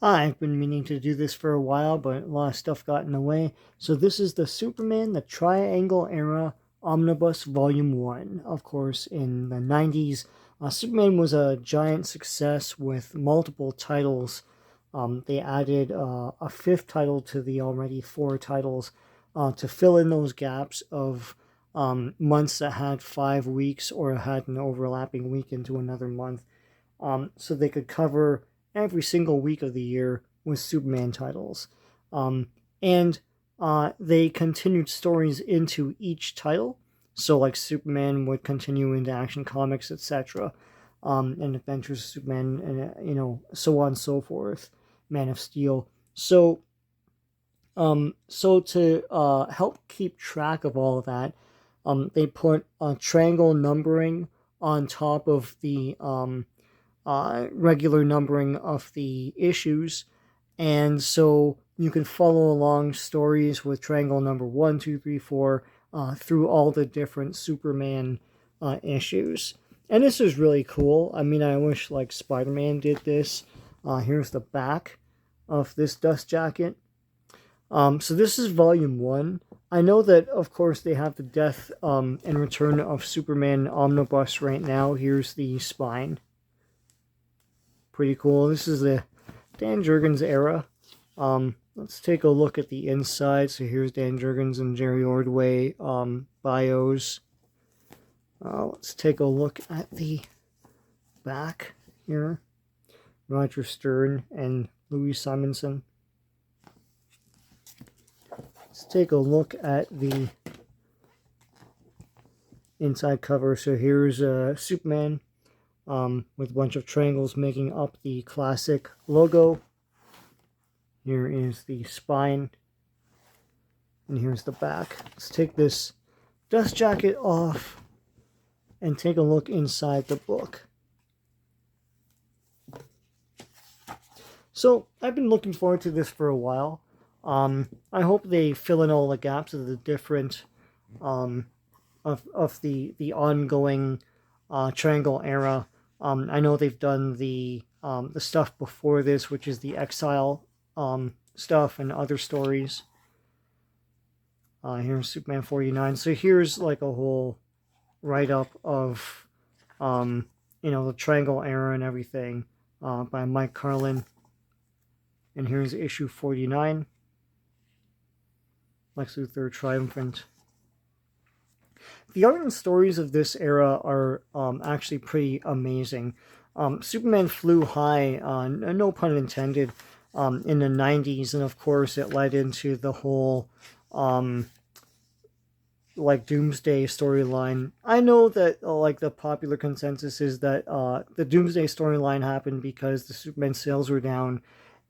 I've been meaning to do this for a while, but a lot of stuff got in the way. So this is the Superman, the Triangle Era Omnibus Volume 1. Of course, in the 90s, Superman was a giant success with multiple titles. They added a fifth title to the already four titles to fill in those gaps of months that had 5 weeks or had an overlapping week into another month. So they could cover every single week of the year with Superman titles. And they continued stories into each title. So, like, Superman would continue into Action Comics, etc., and Adventures of Superman, and so on and so forth. Man of Steel. So to help keep track of all of that, they put triangle numbering on top of the regular numbering of the issues, and so you can follow along stories with triangle number 1, 2, 3, 4 through all the different Superman issues. And this is really cool. I mean, I wish like Spider-Man did this. Here's the back of this dust jacket. So this is volume 1. I know that, of course, they have the Death and Return of Superman omnibus right now. Here's the spine. Pretty cool. This is the Dan Jurgens era. Let's take a look at the inside. So here's Dan Jurgens and Jerry Ordway bios. Let's take a look at the back here. Roger Stern and Louis Simonson. Let's take a look at the inside cover. So here's Superman with a bunch of triangles making up the classic logo. Here is the spine. And here's the back. Let's take this dust jacket off and take a look inside the book. So I've been looking forward to this for a while. I hope they fill in all the gaps of the different of the ongoing Triangle era. I know they've done the stuff before this, which is the Exile stuff and other stories. Here's Superman 49. So here's like a whole write-up of the Triangle era and everything by Mike Carlin. And here's issue 49. Lex Luthor triumphant. The art and stories of this era are actually pretty amazing. Superman flew high, no pun intended, in the 90s, and of course it led into the whole Doomsday storyline. I know that the popular consensus is that the Doomsday storyline happened because the Superman sales were down,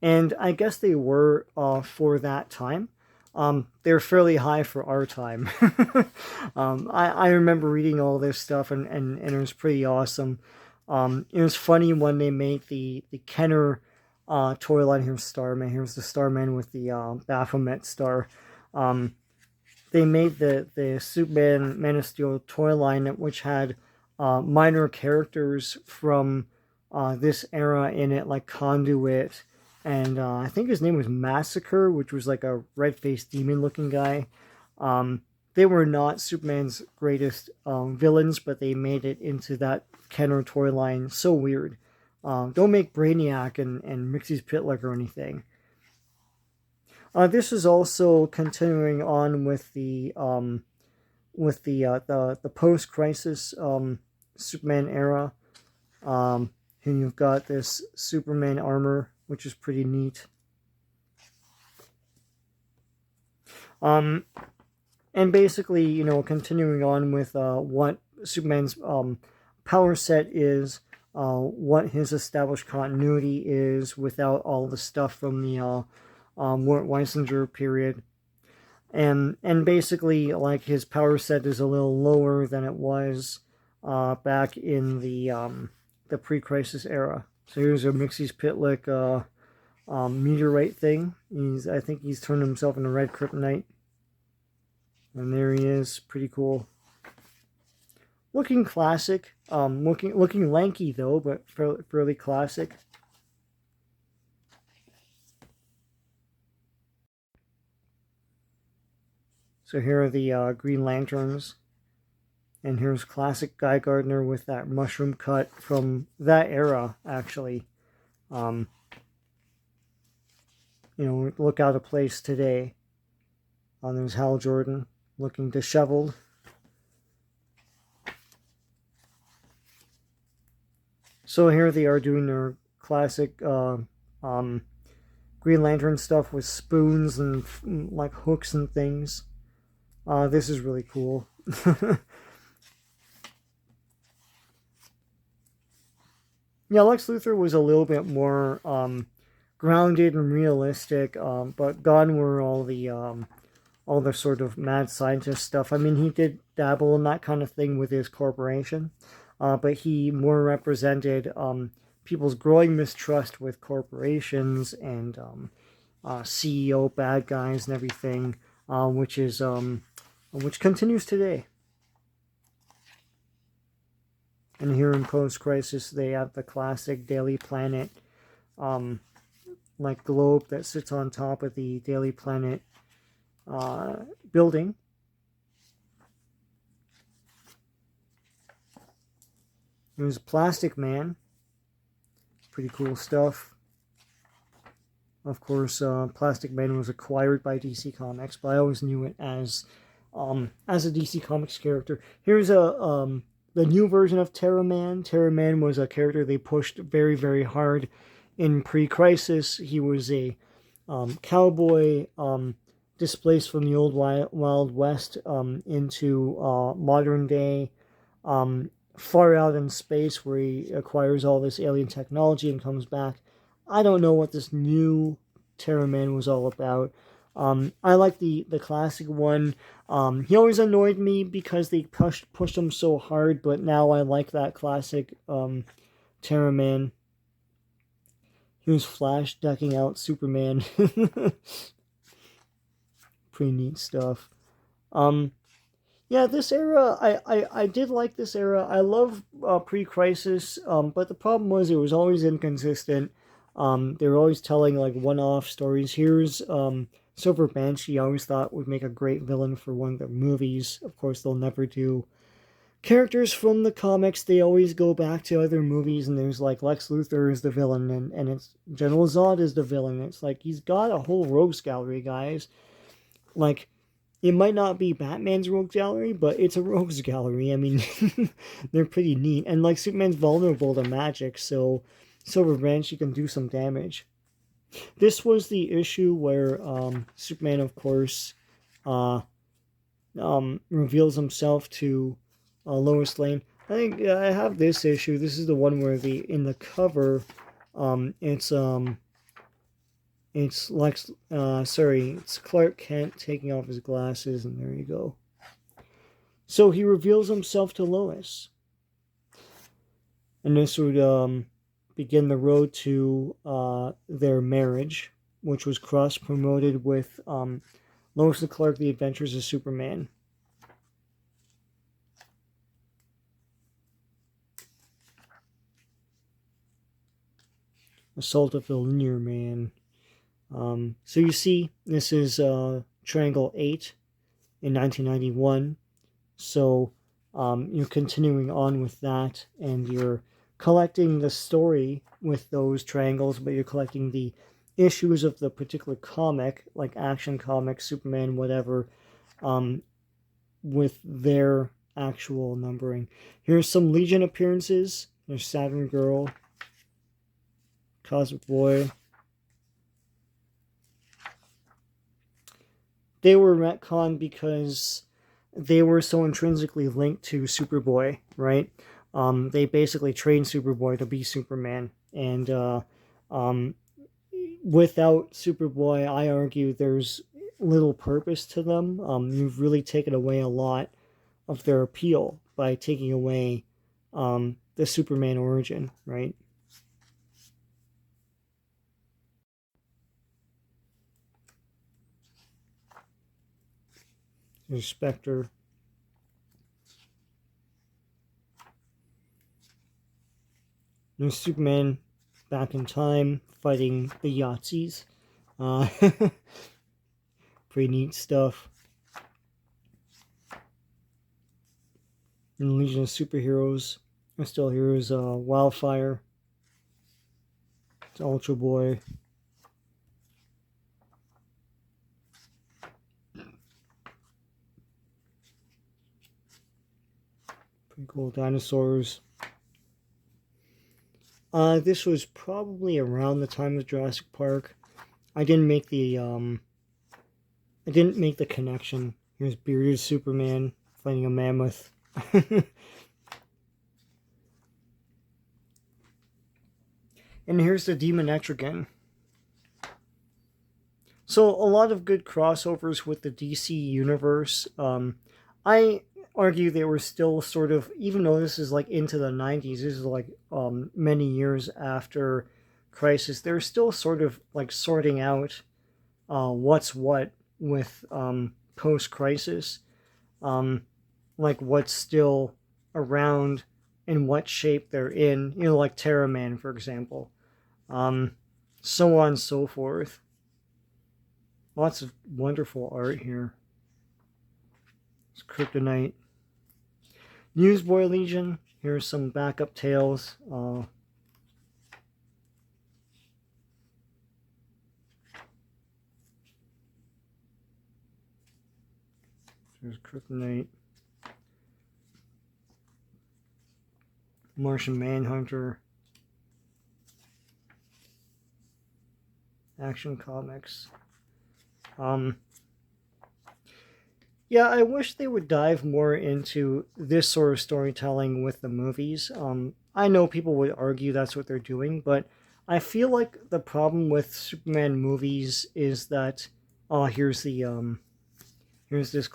and I guess they were for that time. They're fairly high for our time. I remember reading all this stuff, and it was pretty awesome. It was funny when they made the Kenner toy line. Here's Starman. Here's the Starman with the Baphomet star. They made the Superman Man of Steel toy line, which had minor characters from this era in it, like Conduit, and I think his name was Massacre, which was like a red-faced demon-looking guy. They were not Superman's greatest villains, but they made it into that Kenner toy line. So weird. Don't make Brainiac and Mixie's Pitlick or anything. This is also continuing on with the post-crisis Superman era. And you've got this Superman armor, which is pretty neat. And basically, continuing on with what Superman's power set is, what his established continuity is without all the stuff from the Mort Weisinger period. And basically, like, his power set is a little lower than it was back in the pre-crisis era. So here's a Mixie's Pitlick meteorite thing. I think he's turned himself into red kryptonite. And there he is, pretty cool. Looking classic, looking lanky though, but fairly classic. So here are the Green Lanterns. And here's classic Guy Gardner with that mushroom cut from that era, actually. You know, look out of place today. There's Hal Jordan looking disheveled. So here they are doing their classic Green Lantern stuff with spoons and like hooks and things. This is really cool. Yeah, Lex Luthor was a little bit more grounded and realistic, but gone were all the sort of mad scientist stuff. I mean, he did dabble in that kind of thing with his corporation, but he more represented people's growing mistrust with corporations and CEO bad guys and everything, which continues today. And here in Post-Crisis, they have the classic Daily Planet, like globe that sits on top of the Daily Planet building. There's Plastic Man. Pretty cool stuff. Of course, Plastic Man was acquired by DC Comics, but I always knew it as a DC Comics character. Here's the new version of Terra Man. Terra Man was a character they pushed very, very hard in pre-Crisis. He was a cowboy displaced from the old Wild West into modern day, far out in space where he acquires all this alien technology and comes back. I don't know what this new Terra Man was all about. I like the classic one. He always annoyed me because they pushed him so hard, but now I like that classic Terra Man. Here's Flash decking out Superman. Pretty neat stuff. Yeah, this era, I did like this era. I love pre-Crisis, but the problem was it was always inconsistent. They were always telling like one-off stories. Here's Silver Banshee. I always thought would make a great villain for one of their movies. Of course, they'll never do characters from the comics. They always go back to other movies, and there's like Lex Luthor is the villain, and it's General Zod is the villain. It's like he's got a whole rogues gallery, guys. Like, it might not be Batman's rogues gallery, but it's a rogues gallery. I mean, they're pretty neat. And like Superman's vulnerable to magic, so Silver Banshee can do some damage. This was the issue where Superman, of course, reveals himself to Lois Lane. I think I have this issue. This is the one where in the cover, it's Clark Kent taking off his glasses, and there you go. So he reveals himself to Lois, and this would begin the road to their marriage, which was cross-promoted with Lois and Clark: The Adventures of Superman. Assault of the Linear Man. So you see, this is Triangle 8 in 1991. So you're continuing on with that, and you're collecting the story with those triangles, but you're collecting the issues of the particular comic, like Action Comics, Superman, whatever, with their actual numbering. Here's some Legion appearances. There's Saturn Girl, Cosmic Boy. They were retconned because they were so intrinsically linked to Superboy, right? They basically trained Superboy to be Superman. And without Superboy, I argue there's little purpose to them. You've really taken away a lot of their appeal by taking away the Superman origin, right? There's Spectre. There's Superman back in time fighting the Yahtzees. Pretty neat stuff. And Legion of Superheroes are still here is Wildfire. It's Ultra Boy. Pretty cool dinosaurs. This was probably around the time of Jurassic Park. I didn't make the connection. Here's bearded Superman fighting a mammoth. And here's the Demon Etrigan. So a lot of good crossovers with the DC universe. I argue they were still sort of, even though this is like into the 90s, this is like many years after Crisis, they're still sort of like sorting out what's what with post-Crisis. Like what's still around and what shape they're in. You know, like Terra Man, for example. So on and so forth. Lots of wonderful art here. It's Kryptonite. Newsboy Legion. Here's some backup tales. There's Kryptonite. Martian Manhunter. Action Comics. Yeah, I wish they would dive more into this sort of storytelling with the movies. I know people would argue that's what they're doing, but I feel like the problem with Superman movies is that, here's this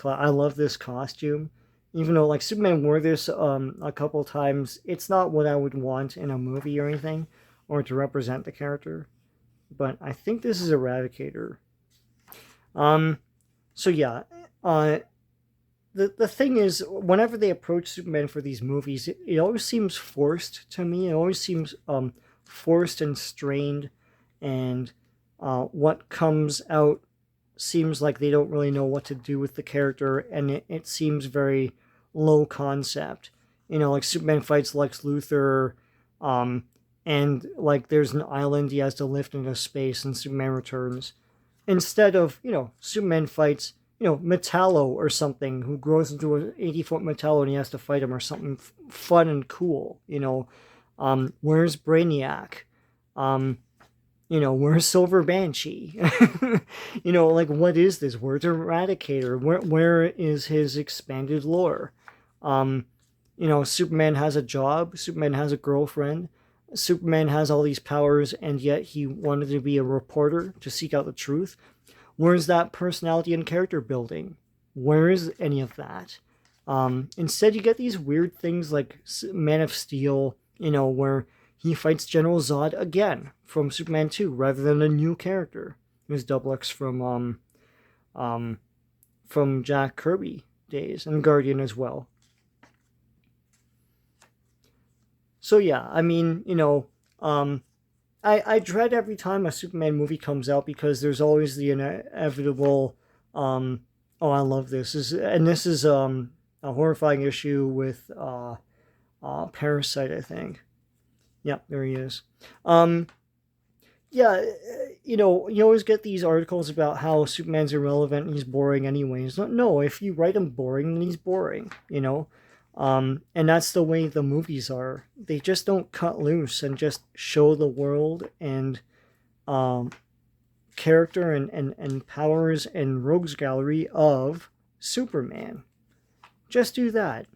I love this costume. Even though like Superman wore this a couple times, it's not what I would want in a movie or anything, or to represent the character. But I think this is Eradicator. So yeah, the thing is, whenever they approach Superman for these movies, it always seems forced to me. It always seems forced and strained, and what comes out seems like they don't really know what to do with the character, and it seems very low concept. You know, like Superman fights Lex Luthor, and like there's an island he has to lift into space, and Superman returns. Instead of, you know, Superman fights, you know, Metallo or something, who grows into an 80-foot Metallo and he has to fight him, or something fun and cool, you know. Where's Brainiac? You know, where's Silver Banshee? You know, like, what is this? Where's Eradicator? Where is his expanded lore? You know, Superman has a job. Superman has a girlfriend. Superman has all these powers, and yet he wanted to be a reporter to seek out the truth. Where's that personality and character building? Where is any of that? Instead, you get these weird things like Man of Steel, you know, where he fights General Zod again from Superman 2 rather than a new character. There's Double X from Jack Kirby days, and Guardian as well. So yeah, I mean, you know, I dread every time a Superman movie comes out, because there's always the inevitable, oh, I love this. This is a horrifying issue with Parasite, I think. Yeah, there he is. Yeah, you know, you always get these articles about how Superman's irrelevant and he's boring anyways. No, if you write him boring, then he's boring, you know? And that's the way the movies are. They just don't cut loose and just show the world and character and powers and rogues gallery of Superman. Just do that.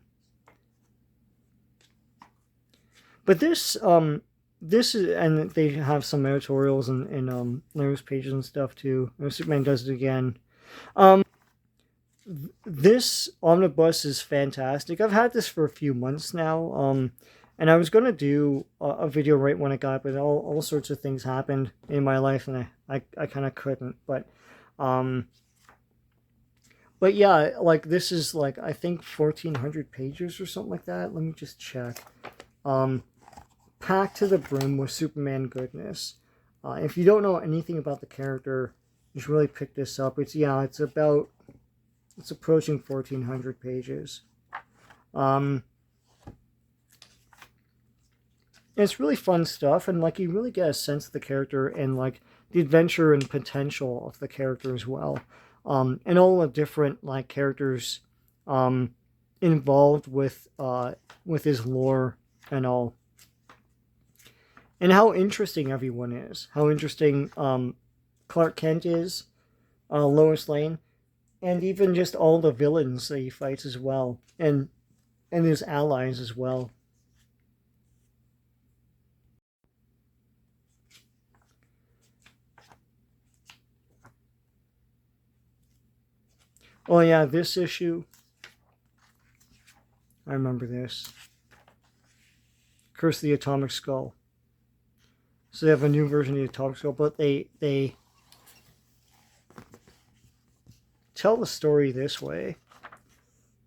But this is, and they have some editorials and Larry's pages and stuff too. Superman does it again. This omnibus is fantastic. I've had this for a few months now, and I was going to do a video right when I got it, but all sorts of things happened in my life, and I kind of couldn't. But yeah, like this is like, I think 1,400 pages or something like that. Let me just check. Packed to the brim with Superman goodness. If you don't know anything about the character, you should really pick this up. It's approaching 1,400 pages. it's really fun stuff, and like you really get a sense of the character and like the adventure and potential of the character as well, and all the different like characters involved with his lore and all, and how interesting everyone is, how interesting Clark Kent is, Lois Lane, and even just all the villains that he fights as well, and his allies as well. Oh yeah, this issue, I remember this. Curse of the Atomic Skull. So they have a new version of the Atomic Skull, but they tell the story this way,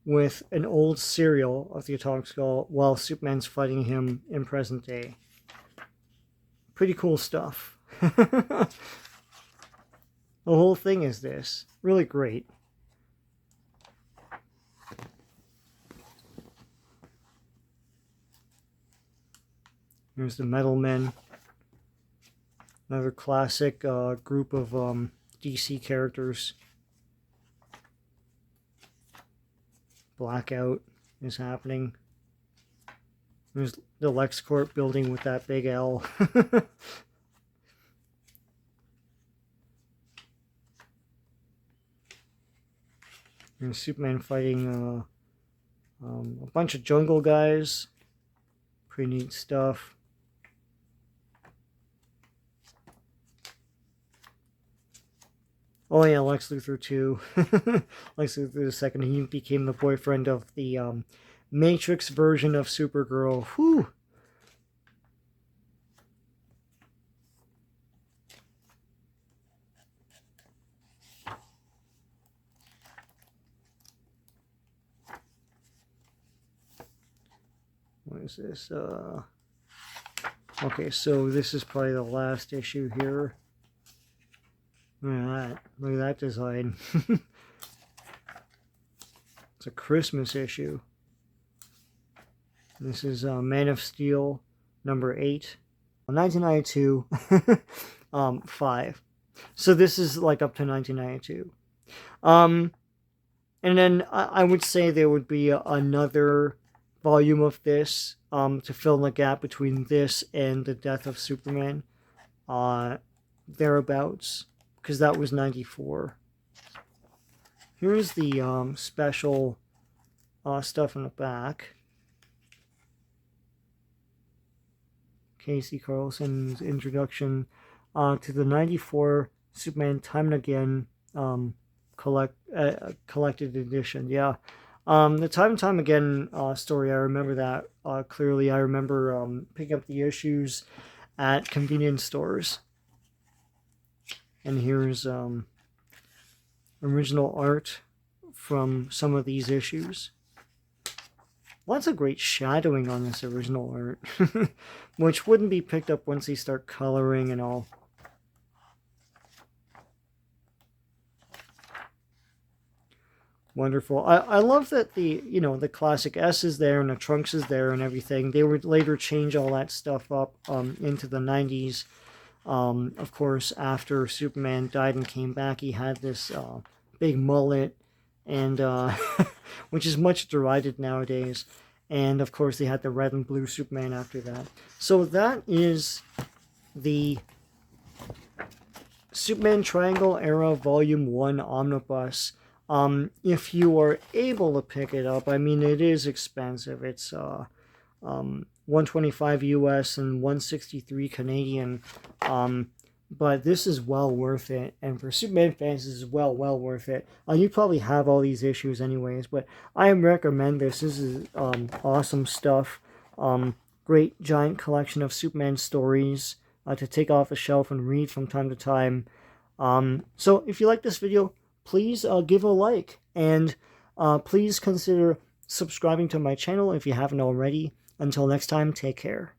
with an old serial of the Atomic Skull while Superman's fighting him in present day. Pretty cool stuff. The whole thing is this. Really great. Here's the Metal Men. Another classic group of DC characters. Blackout is happening. There's the LexCorp building with that big L. And Superman fighting a bunch of jungle guys. Pretty neat stuff. Oh yeah, Lex Luthor too. Lex Luthor II, he became the boyfriend of the Matrix version of Supergirl. Whew! What is this? Okay, so this is probably the last issue here. Look at that. Look at that design. It's a Christmas issue. This is Man of Steel number 8. 1992. 5. So this is like up to 1992. And then I would say there would be another volume of this to fill in the gap between this and the Death of Superman. Thereabouts. Because that was 94. Here's the special stuff in the back. Casey Carlson's introduction to the 94 Superman Time and Again collected edition. Yeah. The Time and Time Again story, I remember that clearly. I remember picking up the issues at convenience stores. And here's original art from some of these issues. Lots of great shadowing on this original art, which wouldn't be picked up once they start coloring and all. Wonderful. I love that the classic S is there and the Trunks is there and everything. They would later change all that stuff up into the 90s. Of course, after Superman died and came back, he had this big mullet, and which is much derided nowadays. And of course, they had the red and blue Superman after that. So that is the Superman Triangle Era Volume 1 Omnibus. If you are able to pick it up, I mean, it is expensive. It's $125 US and $163 Canadian. But this is well worth it, and for Superman fans, this is well worth it. You probably have all these issues anyways, but I recommend this. This is awesome stuff. Great giant collection of Superman stories to take off the shelf and read from time to time. So if you like this video, please give a like, and please consider subscribing to my channel if you haven't already. Until next time, take care.